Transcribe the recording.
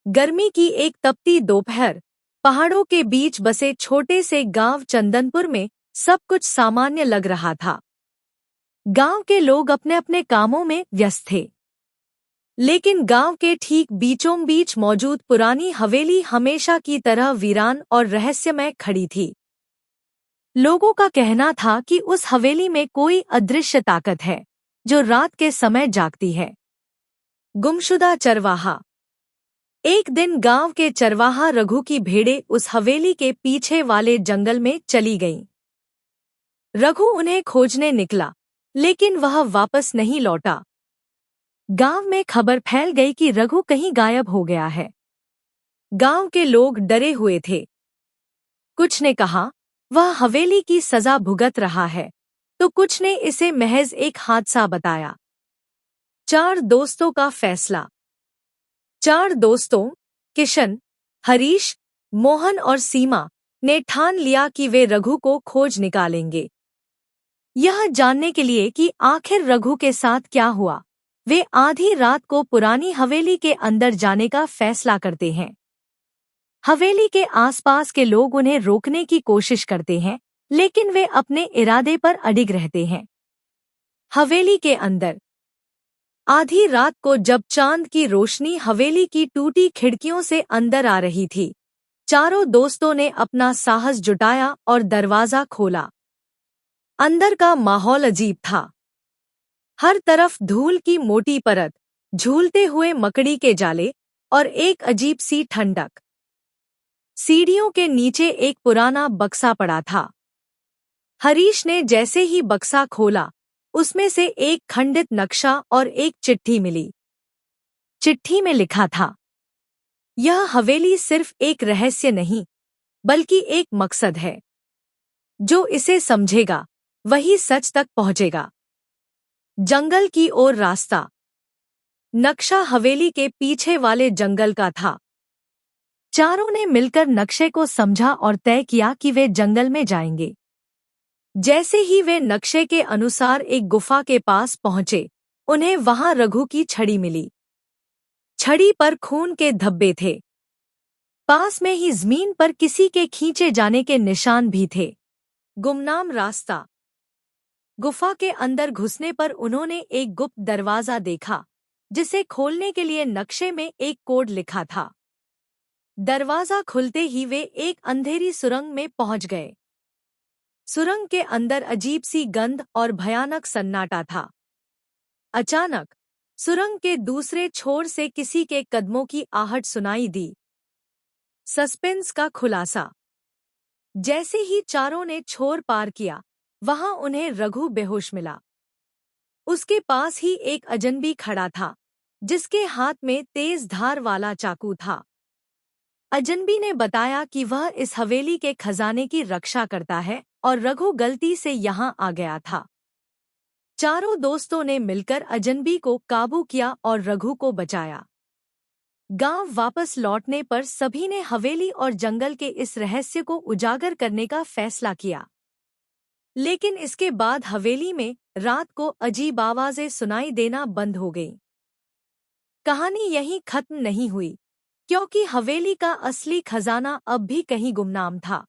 गर्मी की एक तपती दोपहर, पहाड़ों के बीच बसे छोटे से गांव चंदनपुर में सब कुछ सामान्य लग रहा था। गांव के लोग अपने अपने कामों में व्यस्त थे, लेकिन गांव के ठीक बीचों बीच मौजूद पुरानी हवेली हमेशा की तरह वीरान और रहस्यमय खड़ी थी। लोगों का कहना था कि उस हवेली में कोई अदृश्य ताकत है जो रात के समय जागती है। गुमशुदा चरवाहा। एक दिन गांव के चरवाहा रघु की भेड़ें उस हवेली के पीछे वाले जंगल में चली गईं। रघु उन्हें खोजने निकला, लेकिन वह वापस नहीं लौटा। गांव में खबर फैल गई कि रघु कहीं गायब हो गया है। गांव के लोग डरे हुए थे। कुछ ने कहा वह हवेली की सजा भुगत रहा है, तो कुछ ने इसे महज एक हादसा बताया। 4 दोस्तों का फैसला। 4 दोस्तों किशन, हरीश, मोहन और सीमा ने ठान लिया कि वे रघु को खोज निकालेंगे। यह जानने के लिए कि आखिर रघु के साथ क्या हुआ, वे आधी रात को पुरानी हवेली के अंदर जाने का फैसला करते हैं। हवेली के आसपास के लोग उन्हें रोकने की कोशिश करते हैं, लेकिन वे अपने इरादे पर अडिग रहते हैं। हवेली के अंदर आधी रात को जब चांद की रोशनी हवेली की टूटी खिड़कियों से अंदर आ रही थी, चारों दोस्तों ने अपना साहस जुटाया और दरवाजा खोला। अंदर का माहौल अजीब था। हर तरफ धूल की मोटी परत, झूलते हुए मकड़ी के जाले और एक अजीब सी ठंडक। सीढ़ियों के नीचे एक पुराना बक्सा पड़ा था। हरीश ने जैसे ही बक्सा खोला, उसमें से एक खंडित नक्शा और एक चिट्ठी मिली। चिट्ठी में लिखा था, यह हवेली सिर्फ एक रहस्य नहीं, बल्कि एक मकसद है। जो इसे समझेगा, वही सच तक पहुंचेगा। जंगल की ओर रास्ता। नक्शा हवेली के पीछे वाले जंगल का था। चारों ने मिलकर नक्शे को समझा और तय किया कि वे जंगल में जाएंगे। जैसे ही वे नक्शे के अनुसार एक गुफा के पास पहुंचे, उन्हें वहां रघु की छड़ी मिली। छड़ी पर खून के धब्बे थे। पास में ही जमीन पर किसी के खींचे जाने के निशान भी थे। गुमनाम रास्ता। गुफा के अंदर घुसने पर उन्होंने एक गुप्त दरवाजा देखा, जिसे खोलने के लिए नक्शे में एक कोड लिखा था। दरवाजा खुलते ही वे एक अंधेरी सुरंग में पहुंच गए। सुरंग के अंदर अजीब सी गंध और भयानक सन्नाटा था। अचानक सुरंग के दूसरे छोर से किसी के कदमों की आहट सुनाई दी। सस्पेंस का खुलासा। जैसे ही चारों ने छोर पार किया, वहां उन्हें रघु बेहोश मिला। उसके पास ही एक अजनबी खड़ा था, जिसके हाथ में तेज धार वाला चाकू था। अजनबी ने बताया कि वह इस हवेली के खजाने की रक्षा करता है और रघु गलती से यहां आ गया था। चारों दोस्तों ने मिलकर अजनबी को काबू किया और रघु को बचाया। गांव वापस लौटने पर सभी ने हवेली और जंगल के इस रहस्य को उजागर करने का फैसला किया। लेकिन इसके बाद हवेली में रात को अजीब आवाजें सुनाई देना बंद हो गईं। कहानी यहीं खत्म नहीं हुई, क्योंकि हवेली का असली खजाना अब भी कहीं गुमनाम था।